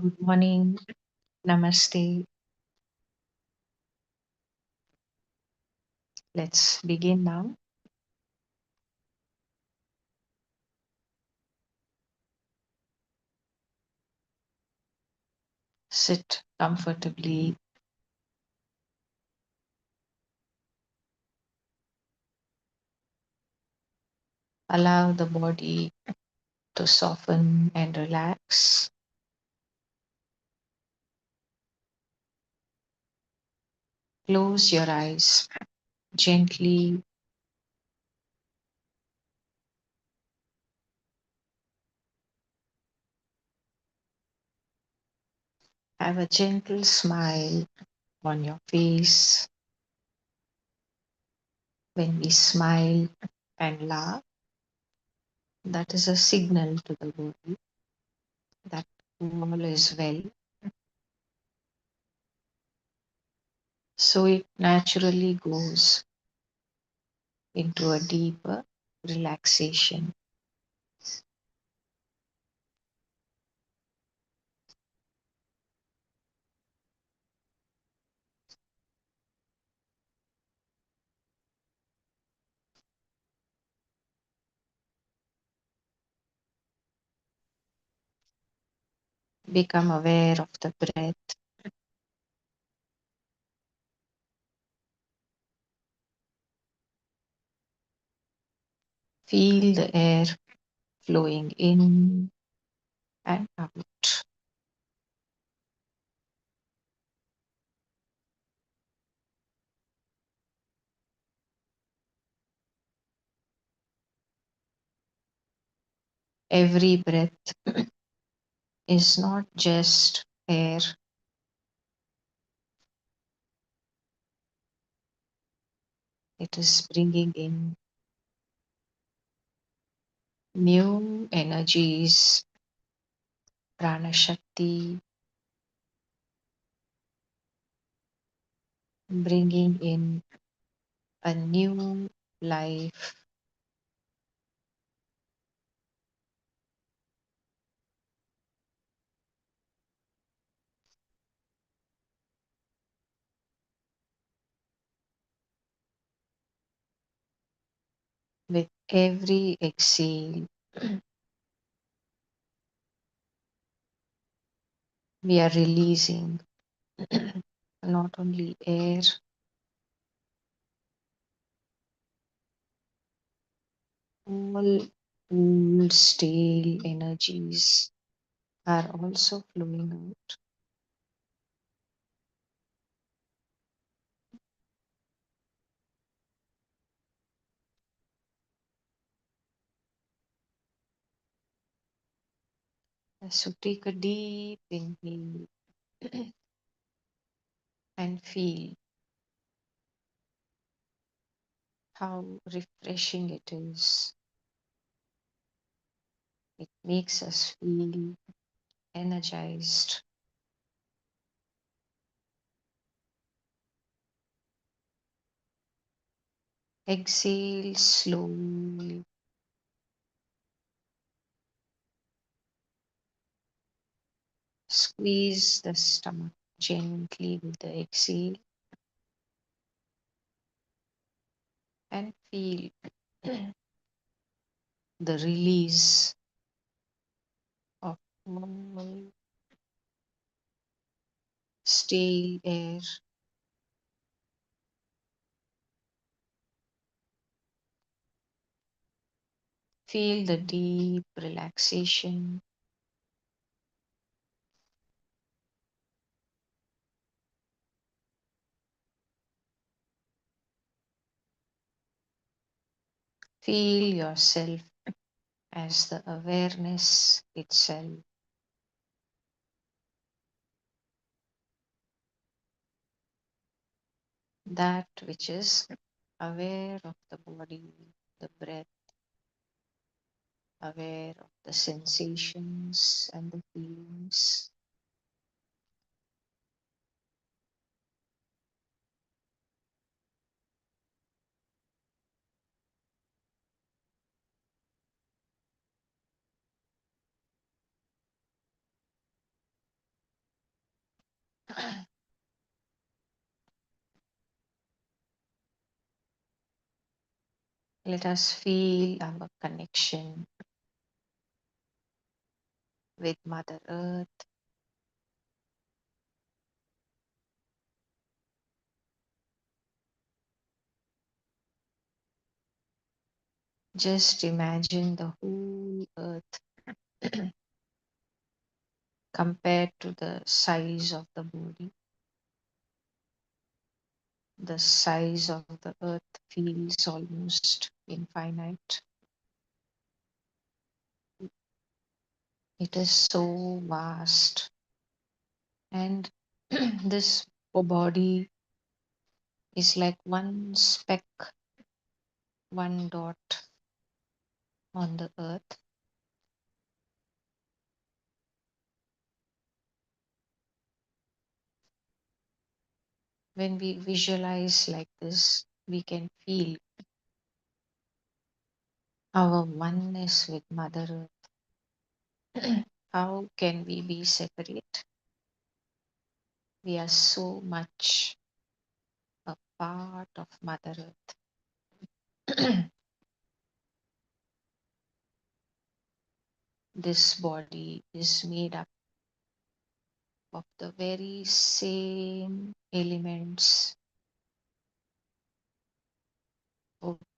Good morning. Namaste. Let's begin now. Sit comfortably. Allow the body to soften and relax. Close your eyes gently. Have a gentle smile on your face. When we smile and laugh, that is a signal to the body that all is well. So it naturally goes into a deeper relaxation. Become aware of the breath. Feel the air flowing in and out. Every breath is not just air, it is bringing in new energies, prana shakti, bringing in a new life. With every exhale, we are releasing not only air, all old, stale energies are also flowing out. So take a deep inhale and feel how refreshing it is. It makes us feel energized. Exhale slowly. Squeeze the stomach gently with the exhale and feel the release of all stale air. Feel the deep relaxation. Feel yourself as the awareness itself, that which is aware of the body, the breath, aware of the sensations and the feelings. Let us feel our connection with Mother Earth. Just imagine the whole earth compared to the size of the body. The size of the earth feels almost infinite. It is so vast. And this body is like one speck, one dot on the earth. When we visualize like this, we can feel our oneness with Mother Earth. How can we be separate? We are so much a part of Mother Earth. This body is made up of the very same elements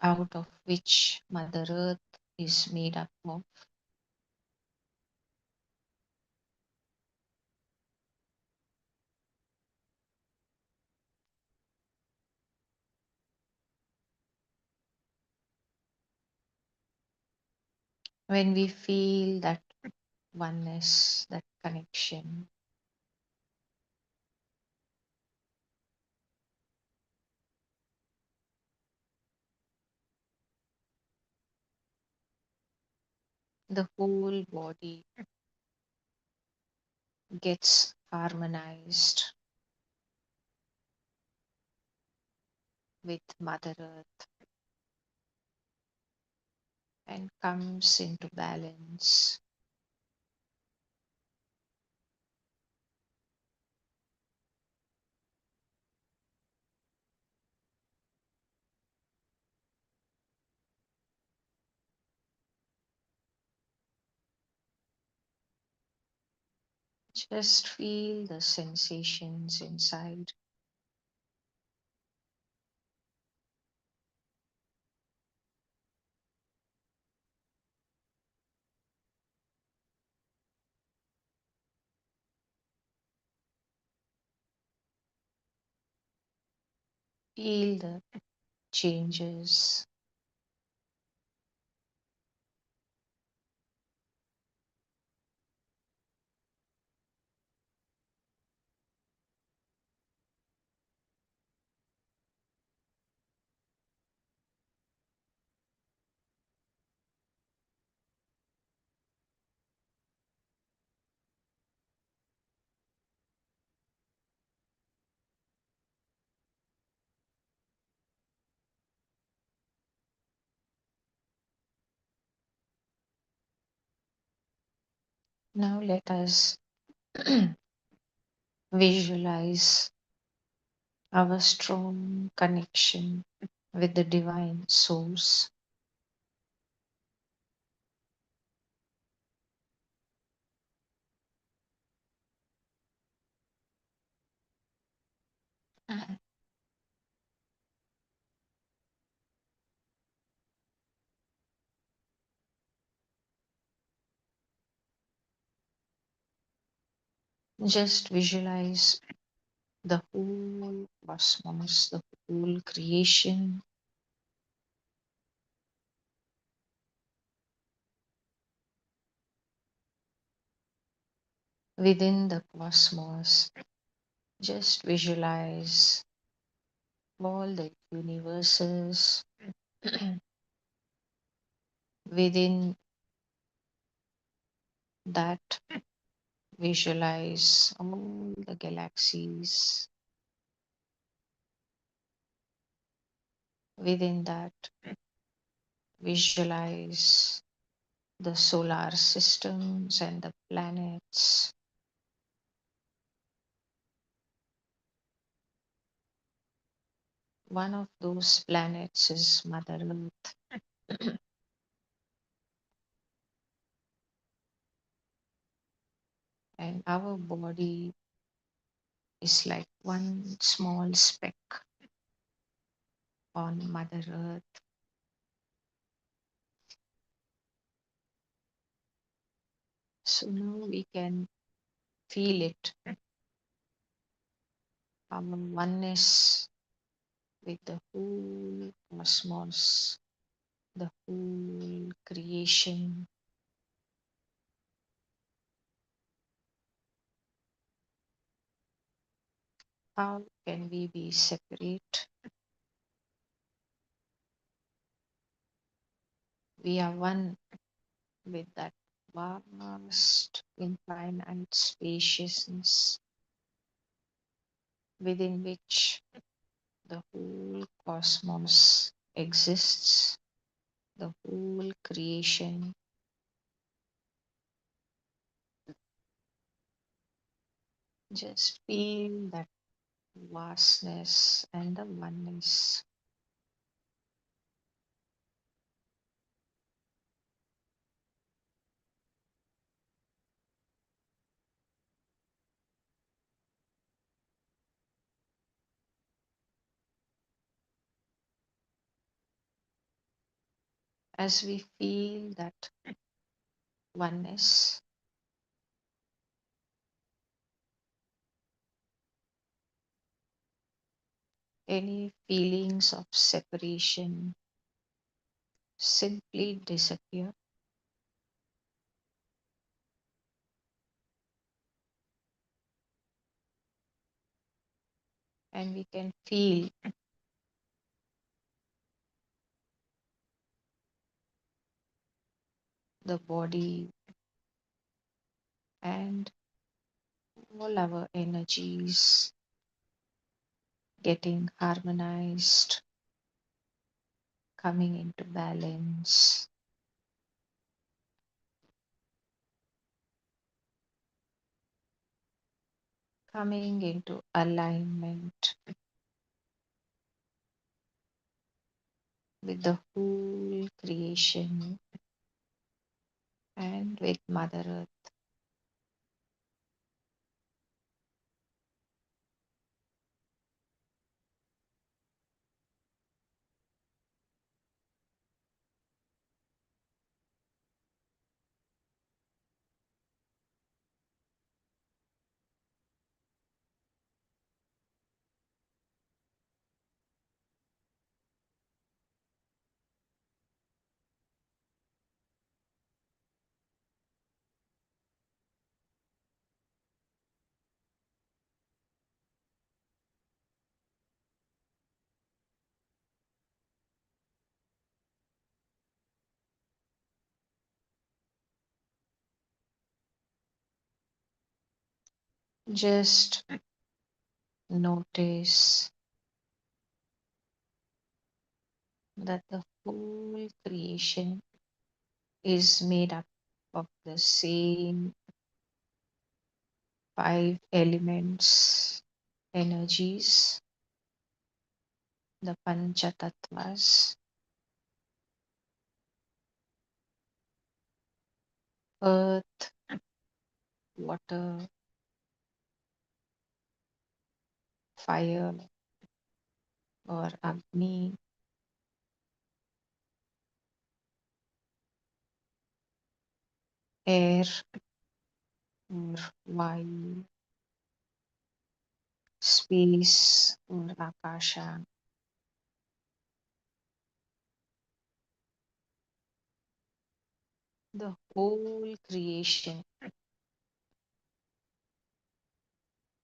out of which Mother Earth is made up of. When we feel that oneness, that connection, the whole body gets harmonized with Mother Earth and comes into balance. Just feel the sensations inside. Feel the changes. Now let us visualize our strong connection with the divine source. Just visualize the whole cosmos, the whole creation. Within the cosmos, just visualize all the universes. Within that, visualize all the galaxies. Within that, visualize the solar systems and the planets. One of those planets is Mother Earth, and our body is like one small speck on Mother Earth. So now we can feel it, our oneness with the whole cosmos, the whole creation. How can we be separate? We are one with that vast, infinite spaciousness within which the whole cosmos exists, the whole creation. Just feel that vastness and the oneness. As we feel that oneness, any feelings of separation simply disappear, and we can feel the body and all our energies getting harmonized, coming into balance, coming into alignment with the whole creation and with Mother Earth. Just notice that the whole creation is made up of the same five elements, energies, the Pancha Tatvas: earth, water, fire or Agni, air or Vayu, space or Akasha. The whole creation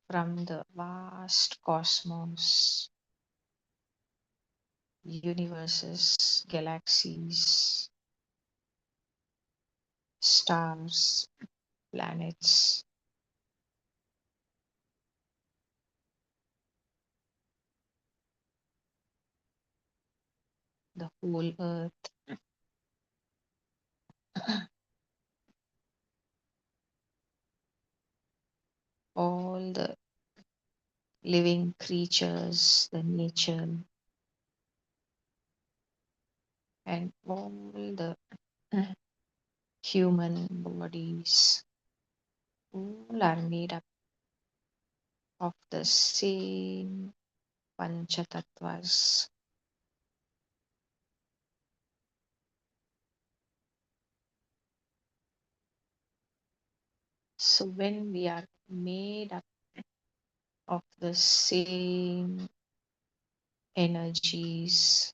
from the vast cosmos, universes, galaxies, stars, planets, the whole earth, all the living creatures, the nature, and all the human bodies all are made up of the same Panchatattvas. So when we are made up of the same energies,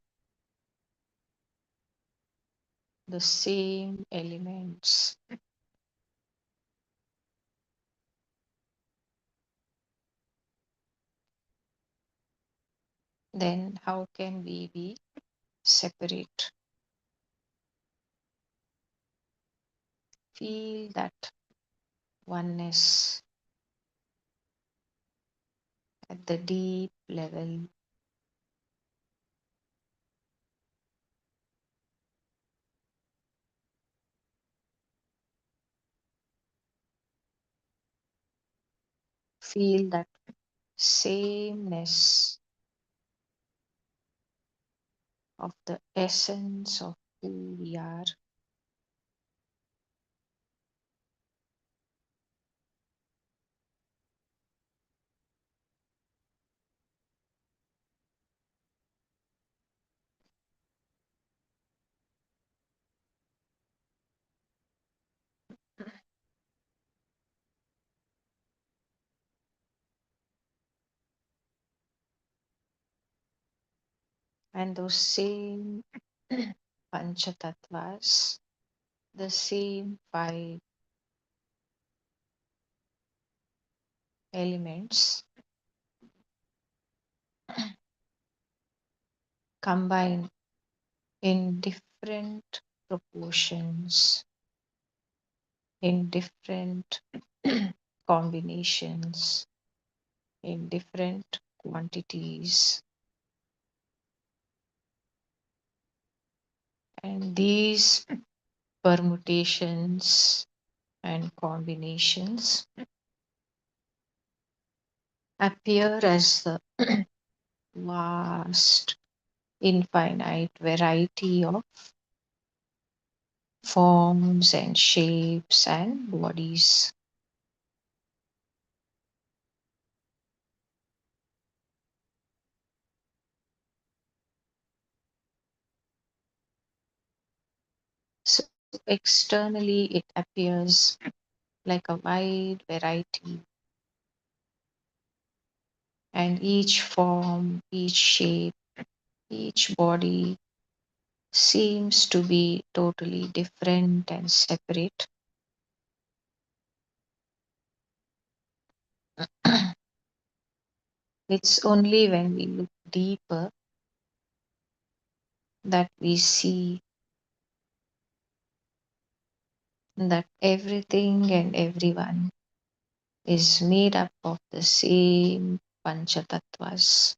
the same elements, then how can we be separate? Feel that oneness at the deep level. Feel that sameness of the essence of who we are. And those same Panchatattvas, the same five elements combine in different proportions, in different combinations, in different quantities. And these permutations and combinations appear as the vast, infinite variety of forms and shapes and bodies. So externally, it appears like a wide variety, and each form, each shape, each body seems to be totally different and separate. It's only when we look deeper that we see that everything and everyone is made up of the same Panchatattvas.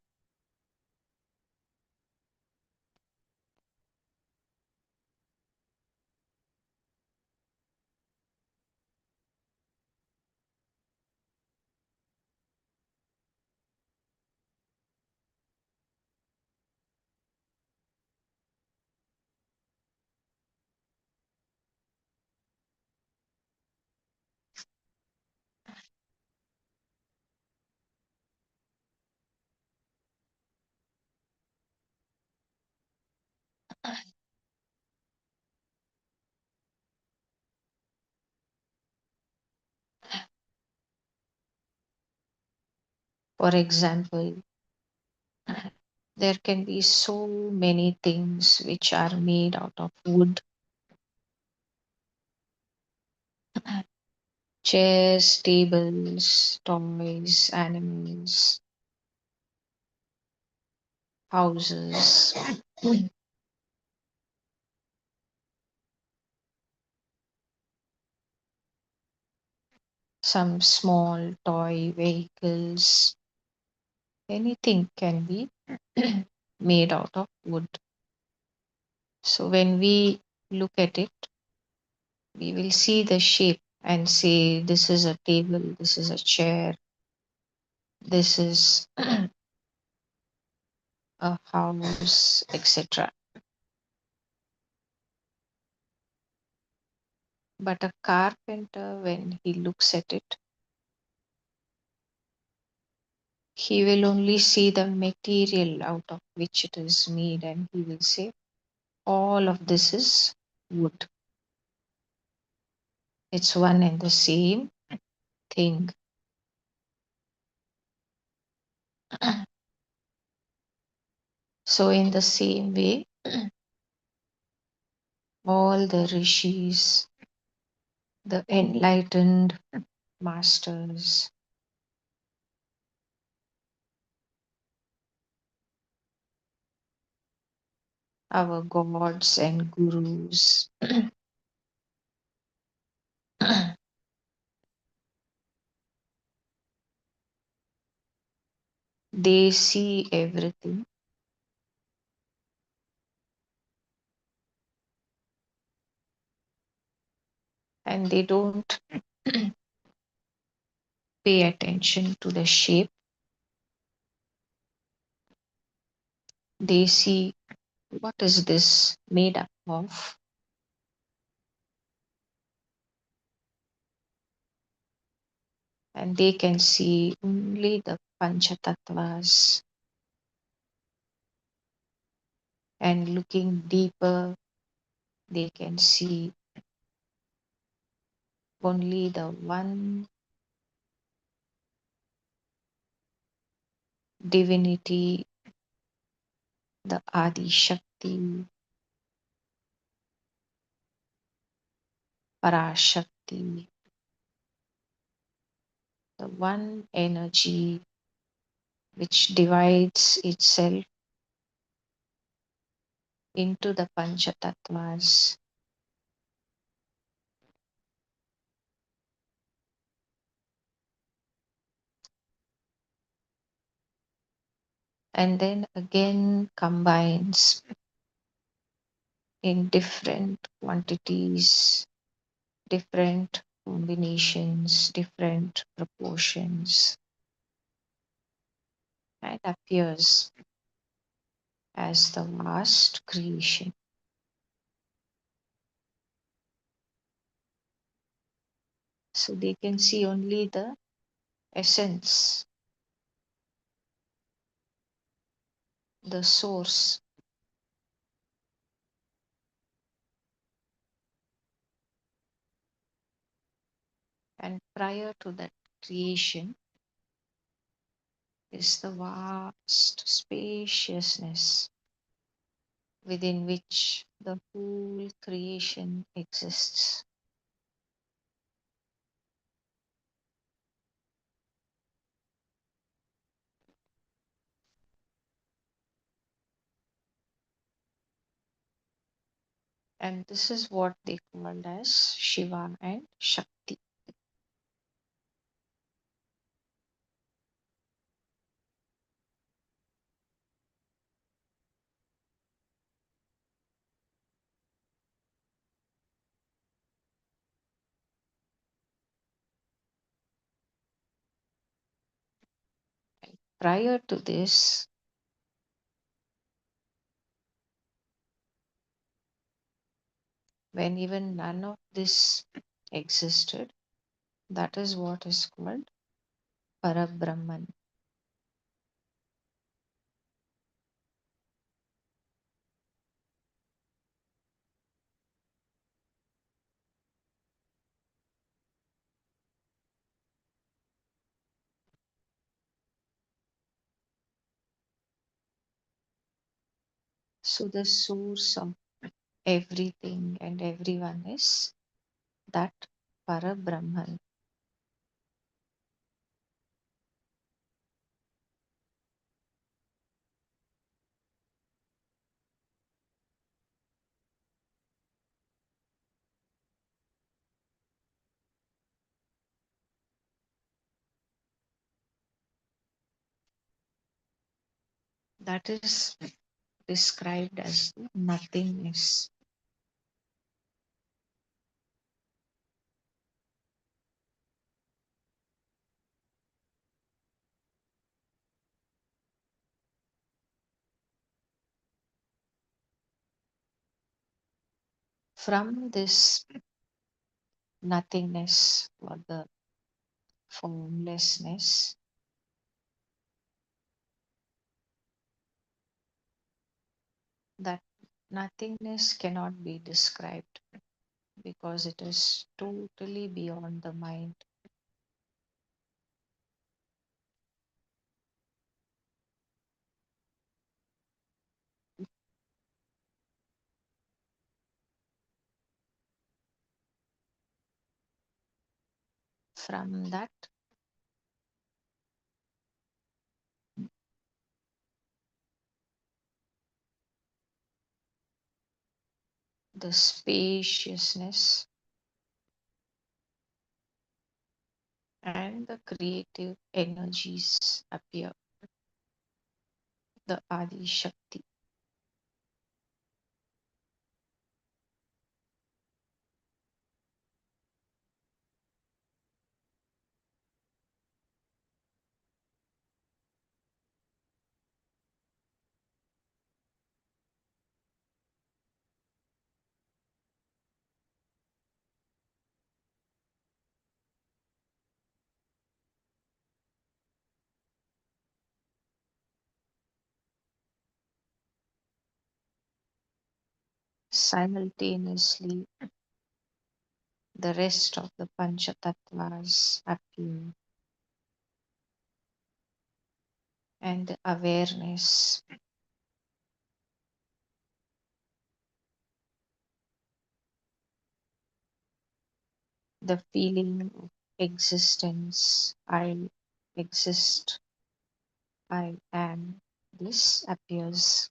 For example, there can be so many things which are made out of wood: chairs, tables, toys, animals, houses, some small toy vehicles. Anything can be made out of wood. So when we look at it, we will see the shape and say, this is a table, this is a chair, this is a house, etc. But a carpenter, when he looks at it, he will only see the material out of which it is made, and he will say, all of this is wood. It's one and the same thing. So, in the same way, all the rishis, the enlightened masters, our gods and gurus, they see everything and they don't pay attention to the shape. They see what is this made up of, and they can see only the Panch Tatvas. And looking deeper, they can see only the one divinity, the Adi Shakti, Parashakti, the one energy which divides itself into the Panchatatvas. And then again combines in different quantities, different combinations, different proportions, and appears as the vast creation. So they can see only the essence, the source. And prior to that creation is the vast spaciousness within which the whole creation exists. And this is what they called as Shiva and Shakti. Prior to this, when even none of this existed, that is what is called Parabrahman. So the source of everything and everyone is that Parabrahman. That is described as nothingness. From this nothingness or the formlessness, that nothingness cannot be described because it is totally beyond the mind. From that, the spaciousness and the creative energies appear, the Adi Shakti. Simultaneously, the rest of the Panch Tattvas appear, and the awareness, the feeling of existence, I exist, I am, this appears.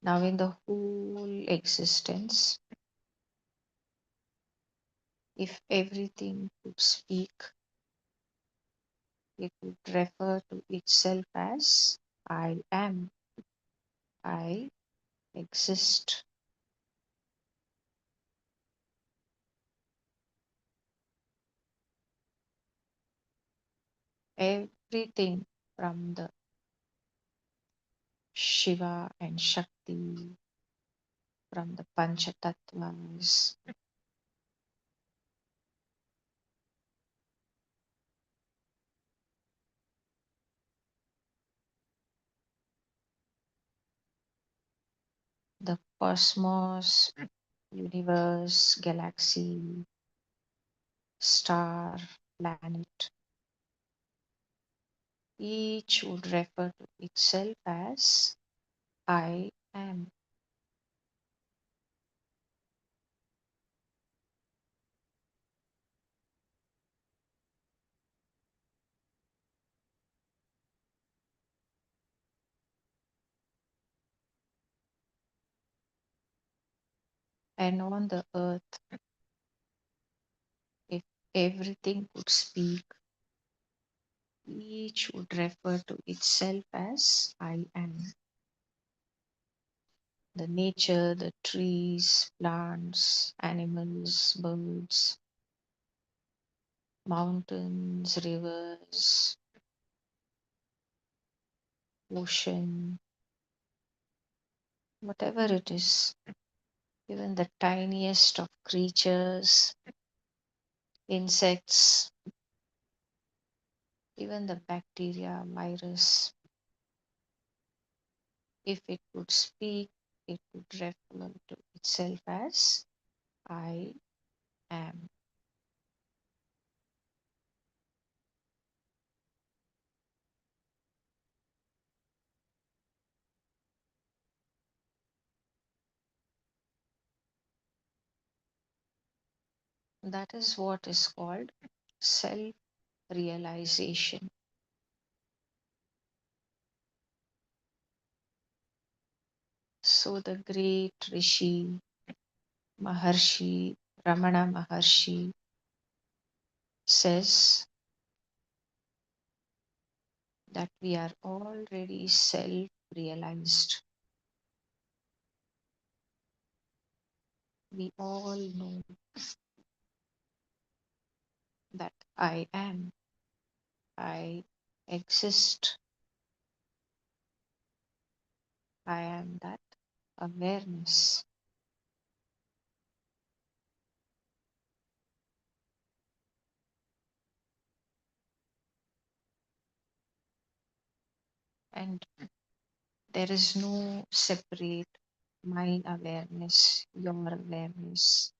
Now, in the whole existence, if everything could speak, it would refer to itself as I am, I exist. Everything from the Shiva and Shakti, from the Panchatattvas, the cosmos, universe, galaxy, star, planet, each would refer to itself as I am. And on the earth, if everything could speak, each would refer to itself as I am. The nature, the trees, plants, animals, birds, mountains, rivers, ocean, whatever it is, even the tiniest of creatures, insects, even the bacteria, virus, if it could speak, it would refer to itself as I am. That is what is called self realization. So the great Rishi Maharshi Ramana Maharshi says that we are already self realized. We all know that I am. I exist. I am that awareness. And there is no separate my awareness, your awareness.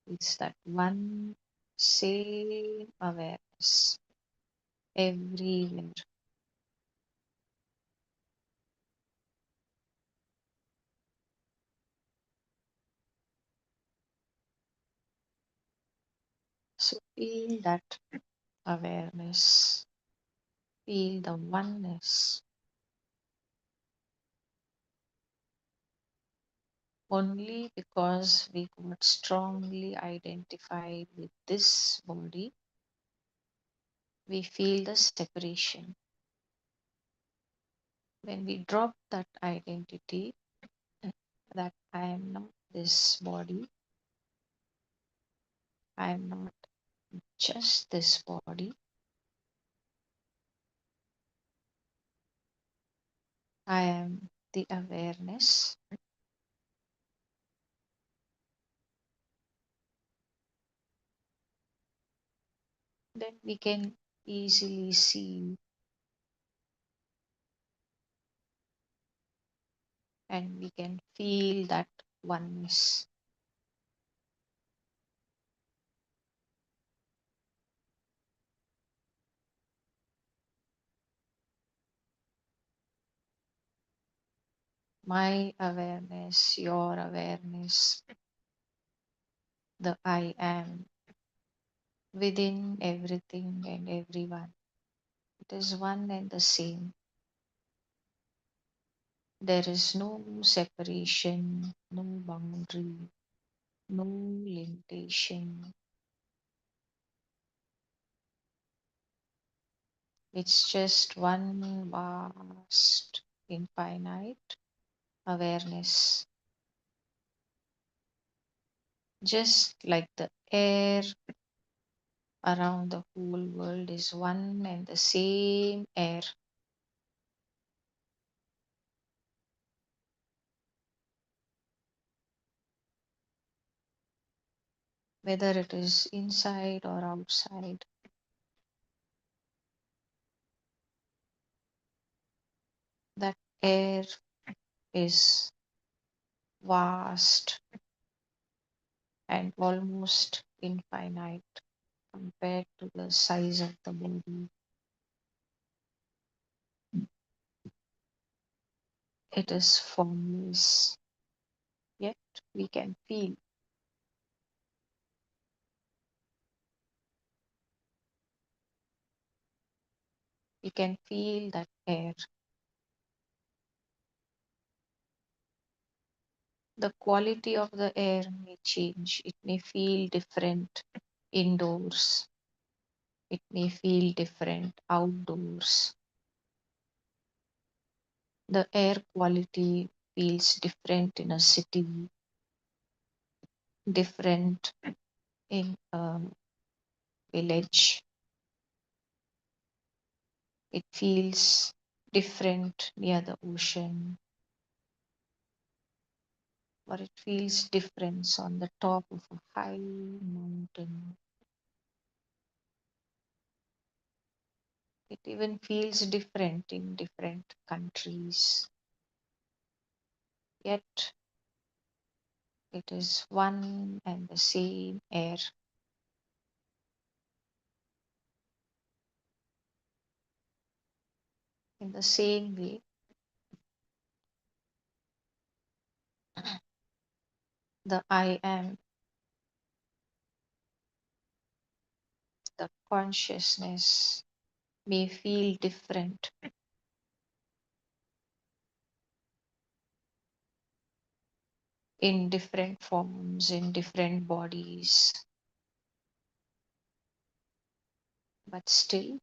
It's that one same awareness everywhere. So feel that awareness, feel the oneness. Only because we got strongly identified with this body, we feel the separation. When we drop that identity, that I am not this body, I am not just this body, I am the awareness, then we can easily see and we can feel that oneness. My awareness, your awareness, the I am within everything and everyone. It is one and the same. There is no separation, no boundary, no limitation. It's just one vast, infinite awareness. Just like the air around the whole world is one and the same air. Whether it is inside or outside, that air is vast and almost infinite compared to the size of the body. It is formless, yet we can feel. We can feel that air. The quality of the air may change. It may feel different indoors. It may feel different outdoors. The air quality feels different in a city, different in a village. It feels different near the ocean, or it feels different on the top of a high mountain. It even feels different in different countries. Yet it is one and the same air. In the same way, the I am, the consciousness may feel different in different forms, in different bodies, but still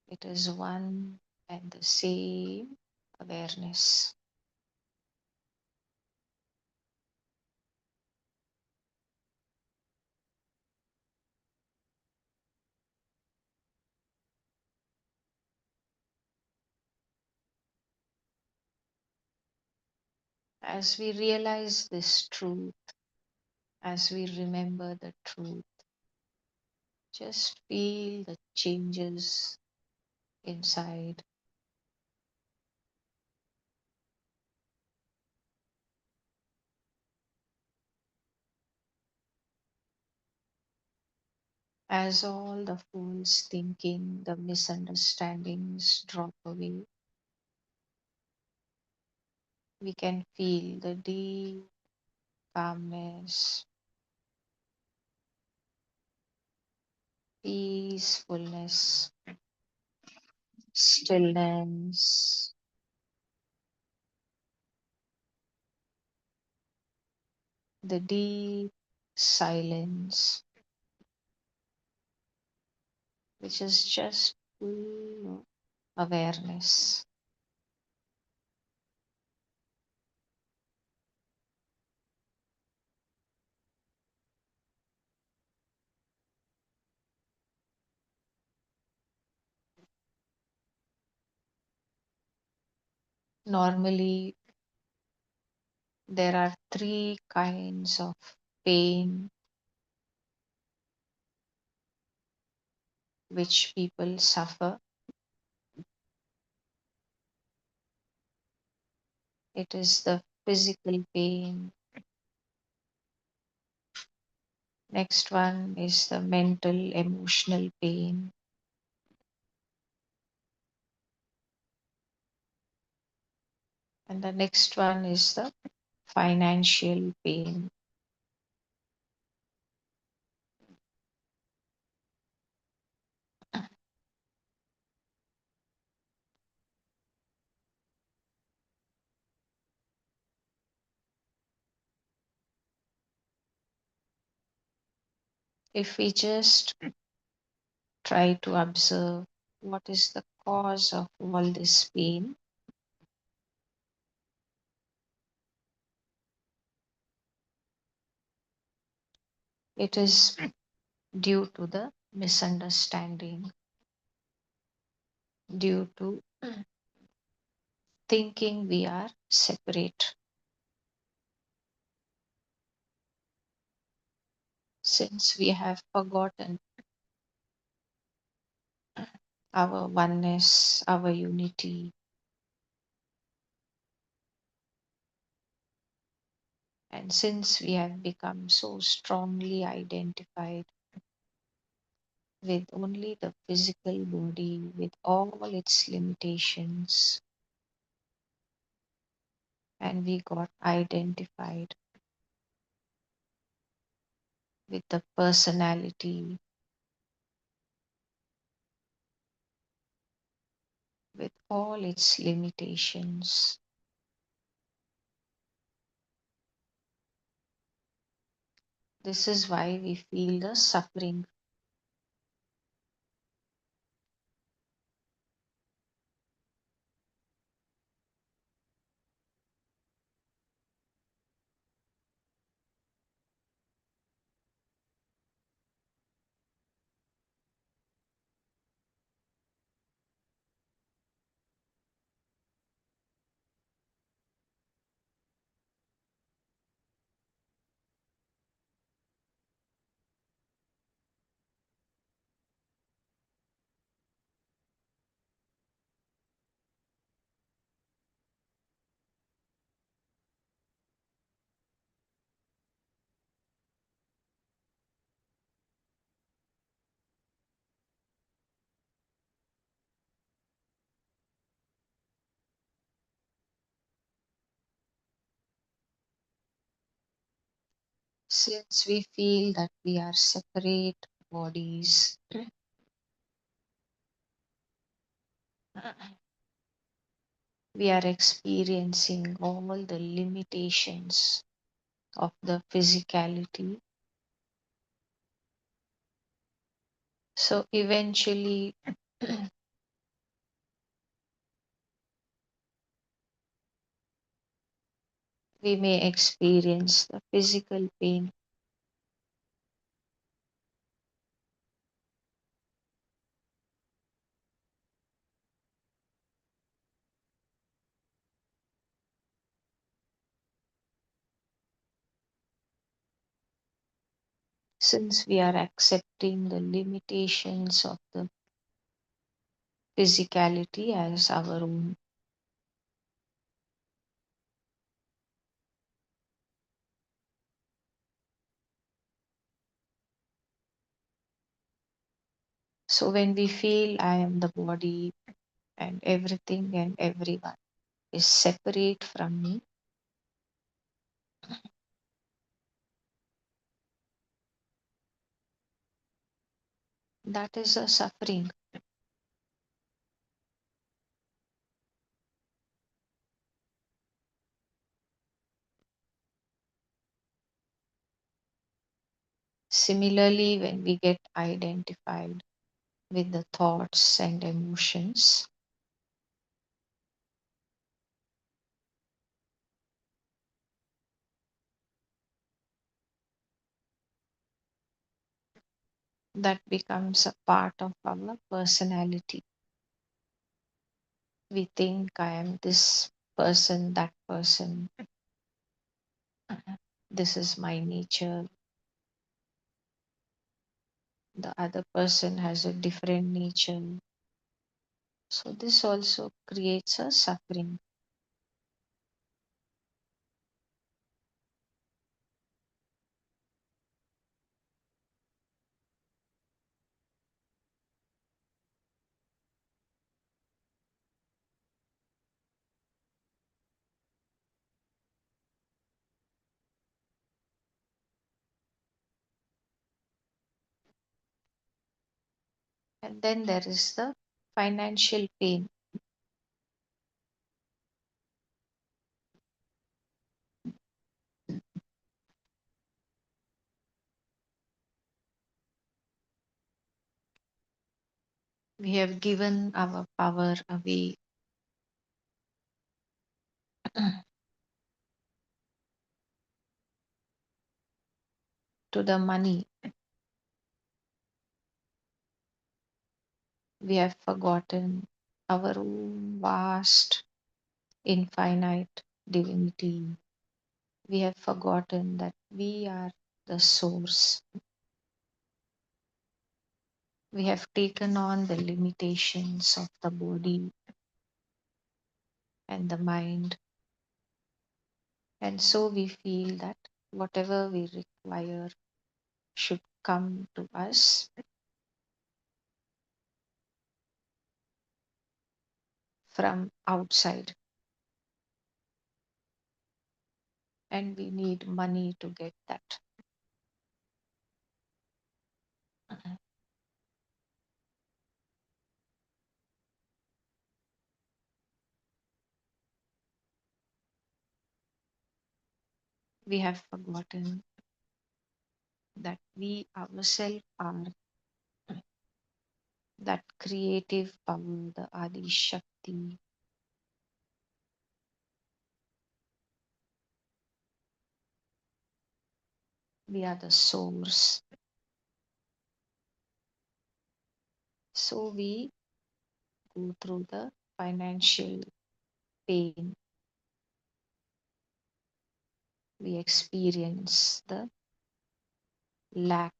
it is one and the same awareness. As we realize this truth, as we remember the truth, just feel the changes inside. As all the false thinking, the misunderstandings drop away, we can feel the deep calmness, peacefulness, stillness, the deep silence, which is just full of awareness. Normally, there are three kinds of pain which people suffer. It is the physical pain. Next one is the mental, emotional pain. And the next one is the financial pain. If we just try to observe what is the cause of all this pain, it is due to the misunderstanding, due to thinking we are separate. Since we have forgotten our oneness, our unity, and since we have become so strongly identified with only the physical body, with all its limitations, and we got identified with the personality, with all its limitations. This is why we feel the suffering. Since we feel that we are separate bodies, we are experiencing all the limitations of the physicality. So eventually, we may experience the physical pain. since we are accepting the limitations of the physicality as our own. So when we feel I am the body and everything and everyone is separate from me, that is a suffering. Similarly, when we get identified with the thoughts and emotions, that becomes a part of our personality. We think I am this person, that person, this is my nature, the other person has a different nature. So, this also creates a suffering. And then there is the financial pain. We have given our power away to the money. We have forgotten our own vast, infinite divinity. We have forgotten that we are the source. We have taken on the limitations of the body and the mind. And so we feel that whatever we require should come to us from outside. And we need money to get that. We have forgotten that we ourselves are that creative power, the Adi Shakti. We are the source. So we go through the financial pain. We experience the lack.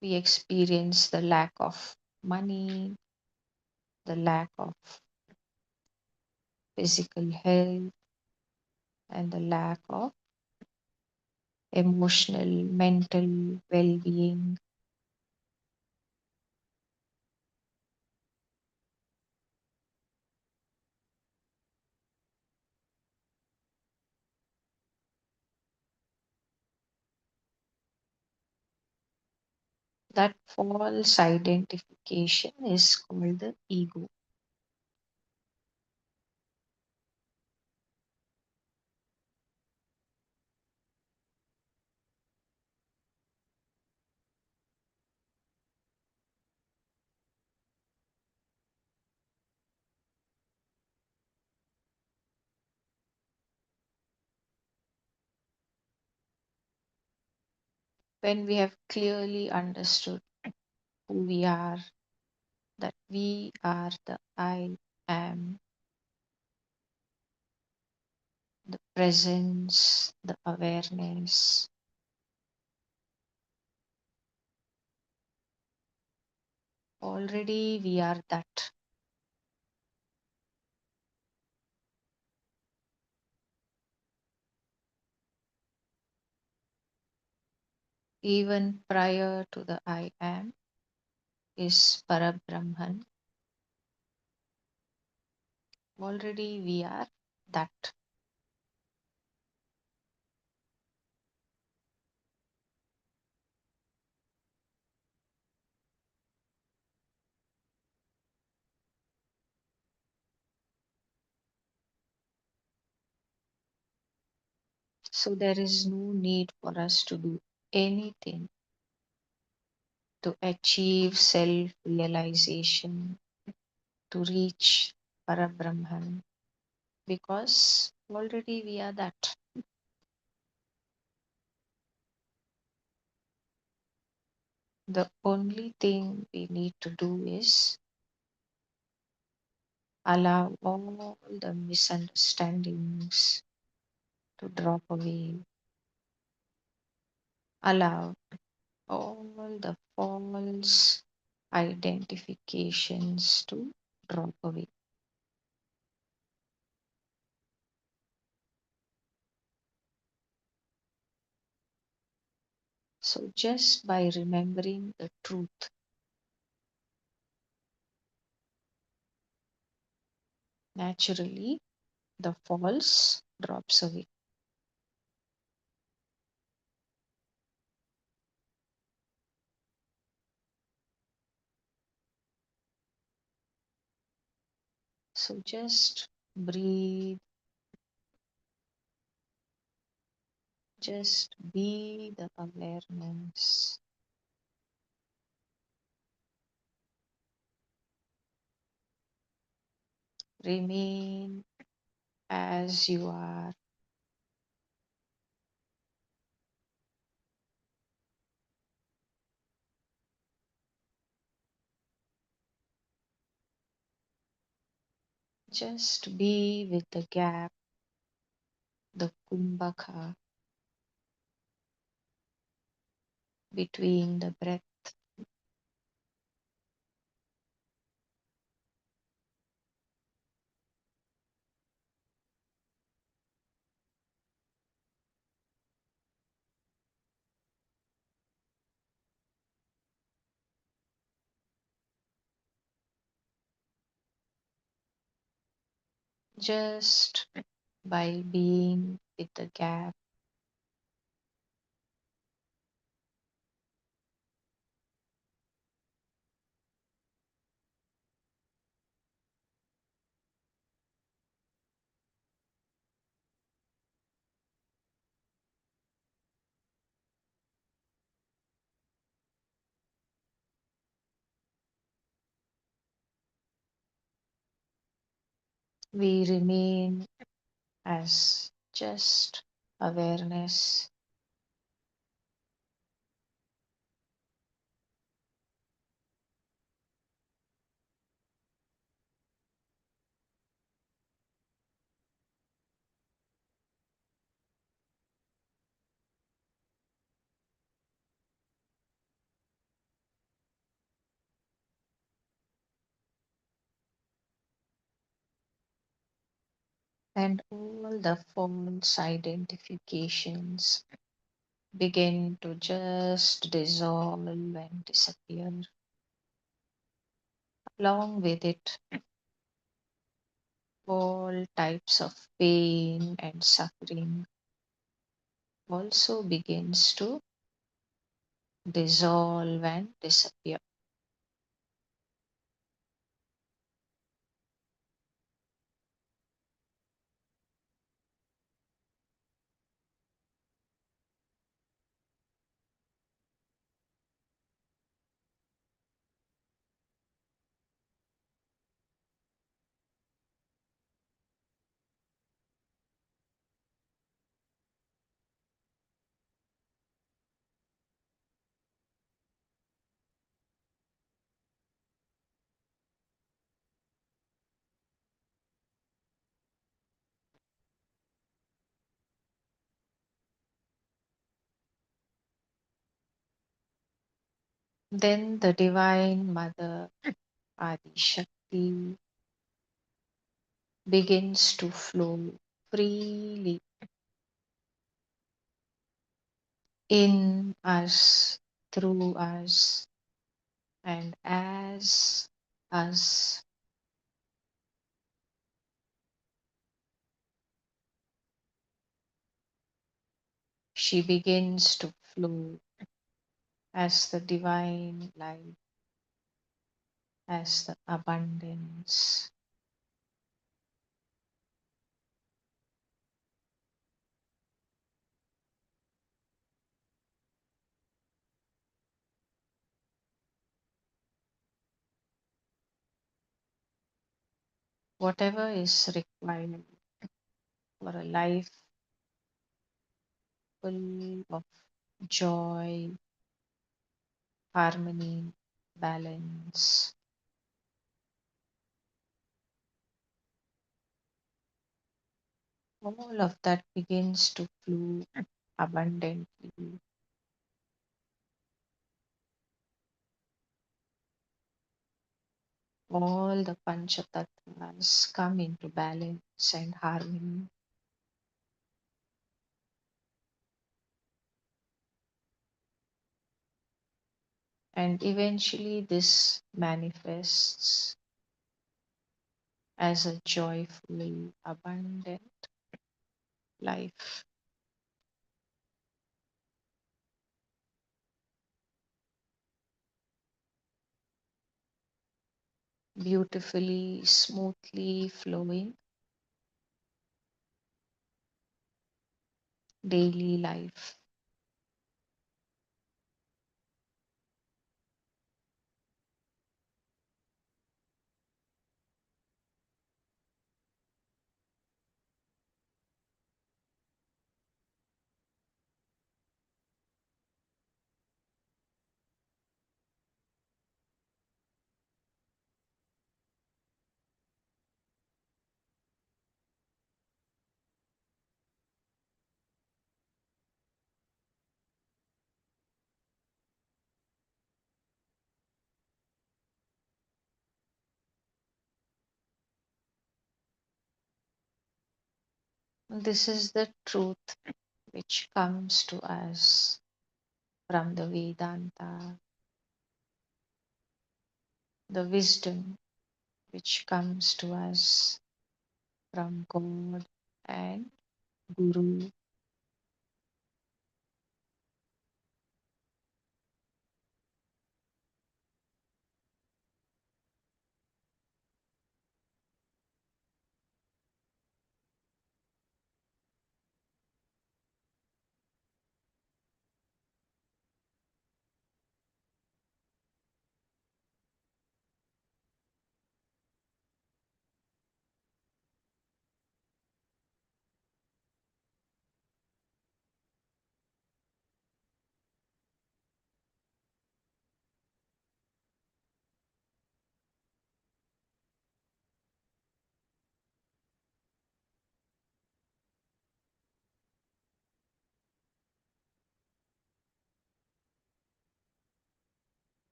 We experience the lack of money, the lack of physical health, and the lack of emotional, mental well being. That false identification is called the ego. When we have clearly understood who we are, that we are the I am, presence, the awareness. Already we are that. Even prior to the I am is Parabrahman. Already we are that. So there is no need for us to do anything to achieve self realization, to reach Parabrahman, because already we are that. The only thing we need to do is allow all the misunderstandings to drop away, allow all the false identifications to drop away. So, just by remembering the truth, naturally the false drops away. So, just breathe, just be the awareness. Remain as you are. Just be with the gap, the kumbhaka between the breath. Just by being with the gap, we remain as just awareness. And all the false identifications begin to just dissolve and disappear. Along with it, all types of pain and suffering also begins to dissolve and disappear. Then the Divine Mother Adi Shakti begins to flow freely in us, through us, and as us. She begins to flow as the divine light, as the abundance. Whatever is required for a life full of joy, harmony, balance, all of that begins to flow abundantly. All the Panchatattvas come into balance and harmony, and eventually this manifests as a joyful, abundant life, beautifully, smoothly flowing daily life. This is the truth which comes to us from the Vedanta, the wisdom which comes to us from God and Guru.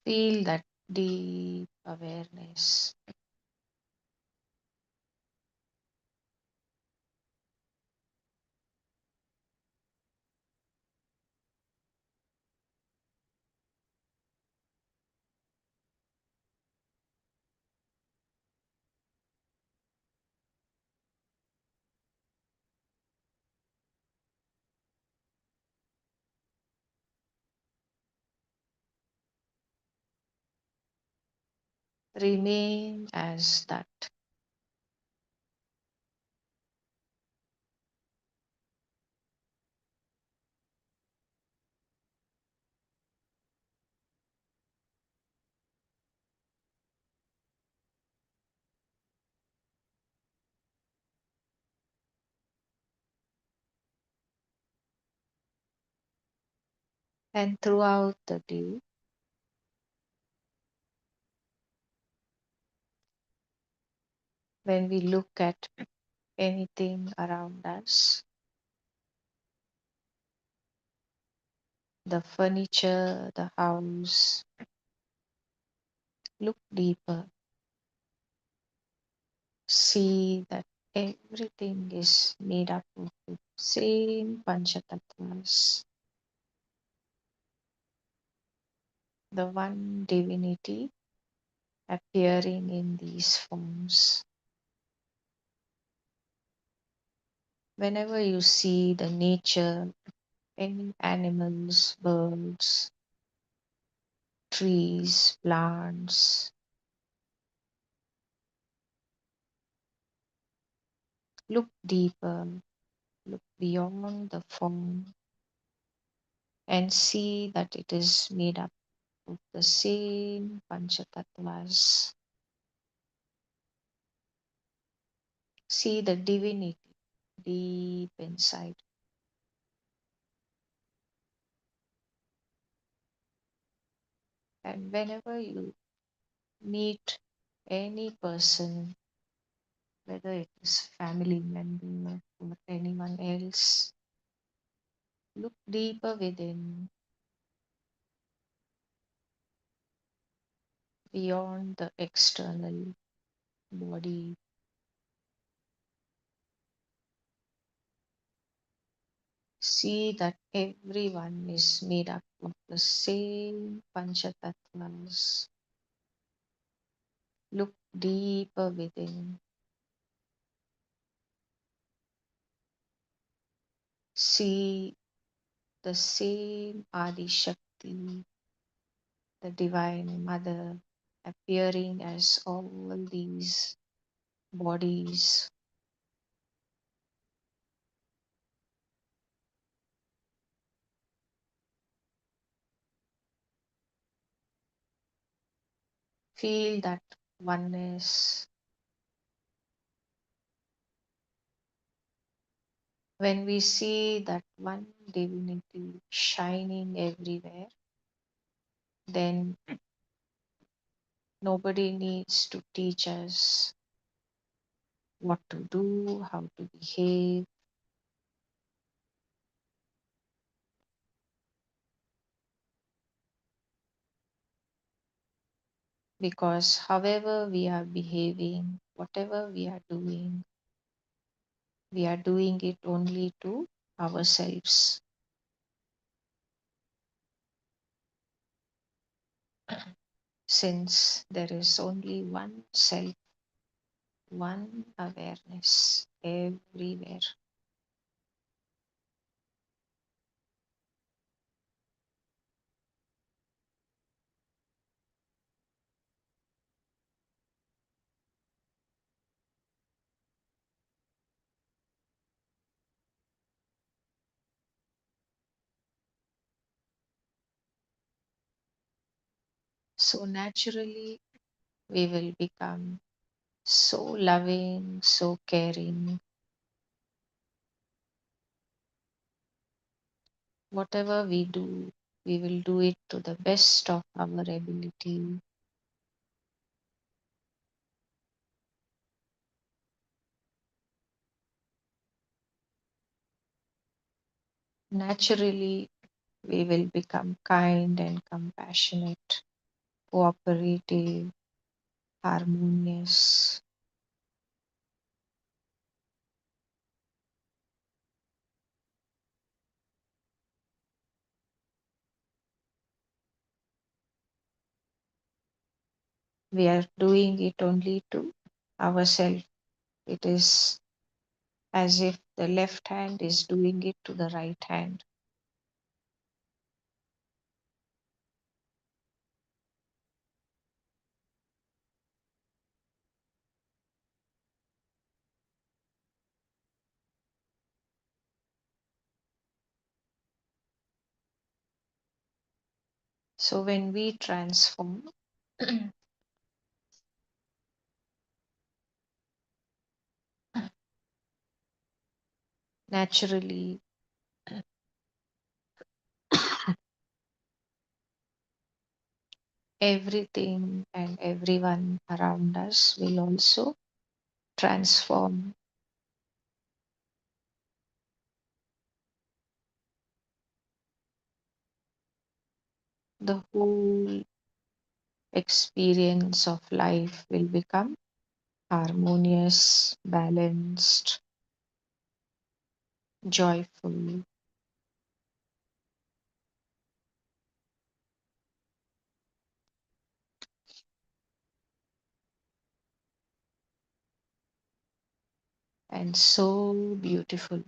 Feel that deep awareness. Remain as that. And throughout the day, when we look at anything around us, the furniture, the house. Look deeper. See that everything is made up of the same Panchatatvas, the one divinity appearing in these forms. Whenever you see the nature, any animals, birds, trees, plants, look deeper, look beyond the form, and see that it is made up of the same Panchatatvas. See the divinity deep inside. And whenever you meet any person, whether it is family member or anyone else, look deeper within, beyond the external body. See that everyone is made up of the same Panchatattvas. Look deeper within. See the same Adi Shakti, the Divine Mother, appearing as all these bodies. Feel that oneness. When we see that one divinity shining everywhere, then nobody needs to teach us what to do, how to behave, because however we are behaving, whatever we are doing it only to ourselves. Since there is only one self, one awareness everywhere. So naturally, we will become so loving, so caring. Whatever we will do it to the best of our ability. Naturally, we will become kind and compassionate, cooperative, harmonious. We are doing it only to ourselves. It is as if the left hand is doing it to the right hand. So when we transform, naturally everything and everyone around us will also transform. the whole experience of life will become harmonious, balanced, joyful, and so beautiful.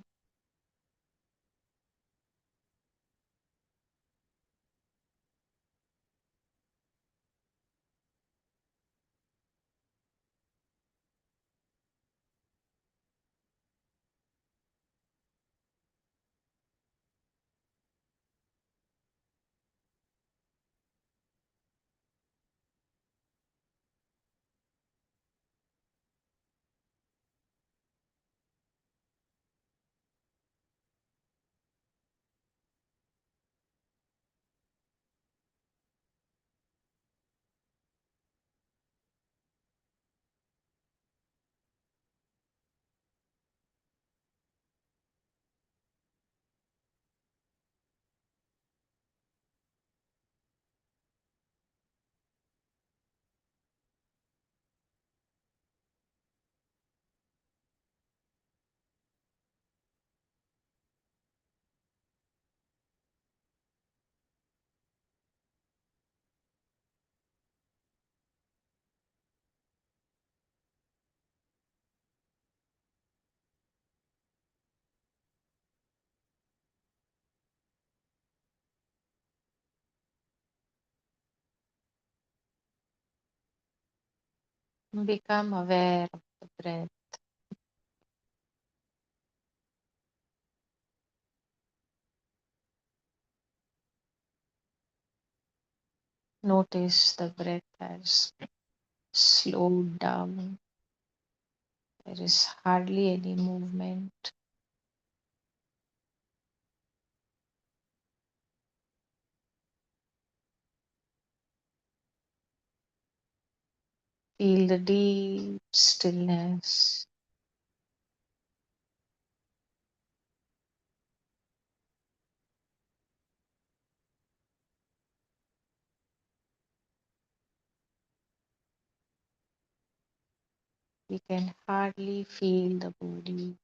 Become aware of the breath. Notice the breath has slowed down. There is hardly any movement. Feel the deep stillness. We can hardly feel the body.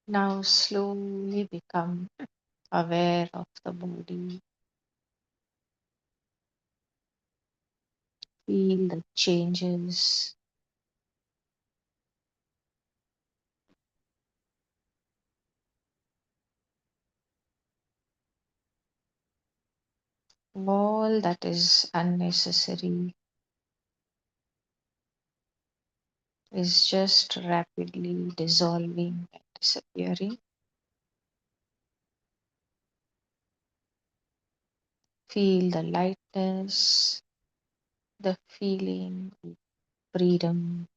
Now slowly become aware of the body. Feel the changes. All that is unnecessary is just rapidly dissolving and disappearing. Feel the lightness, the feeling of freedom,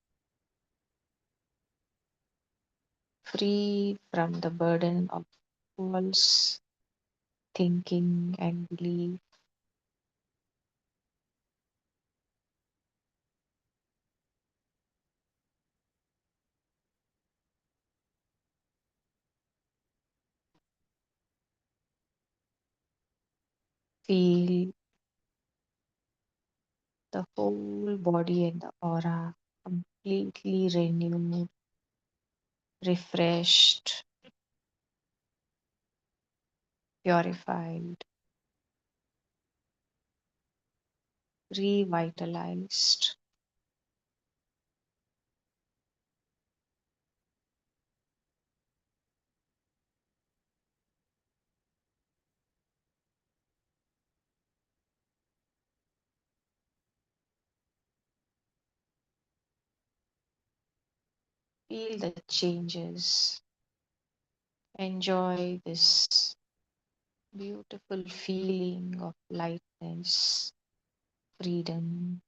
free from the burden of false thinking and belief. Feel the whole body and the aura completely renewed, refreshed, purified, revitalized. Feel the changes. Enjoy this beautiful feeling of lightness, freedom.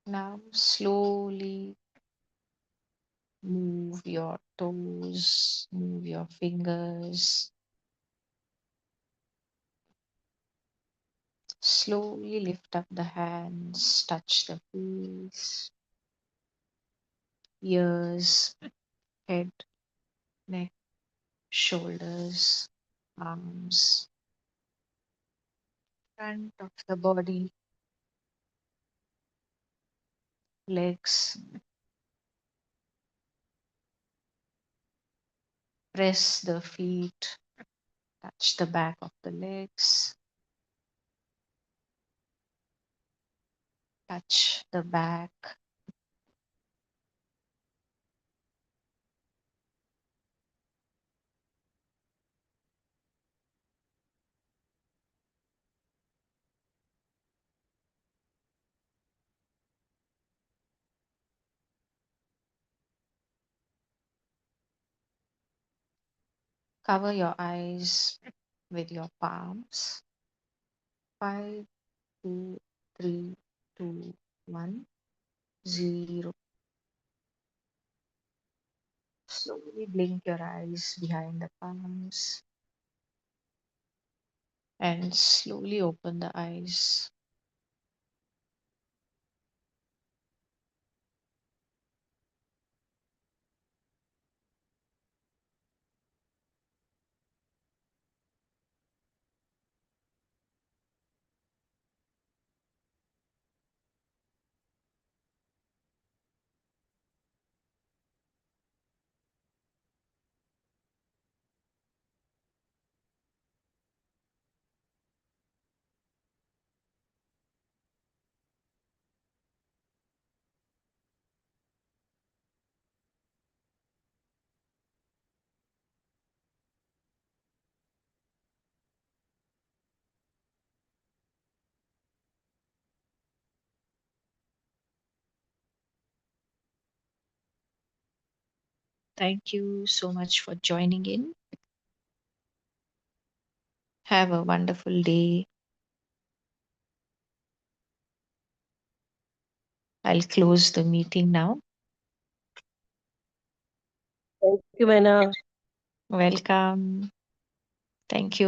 Now, slowly move your toes, move your fingers. Slowly lift up the hands, touch the face, ears, head, neck, shoulders, arms, front of the body, legs. Press the feet, touch the back of the legs, touch the back. Cover your eyes with your palms. 5, 4, 3, 2, 1, 0. Slowly blink your eyes behind the palms and slowly open the eyes. Thank you so much for joining in. Have a wonderful day. I'll close the meeting now. Thank you, Mena. Welcome. Thank you.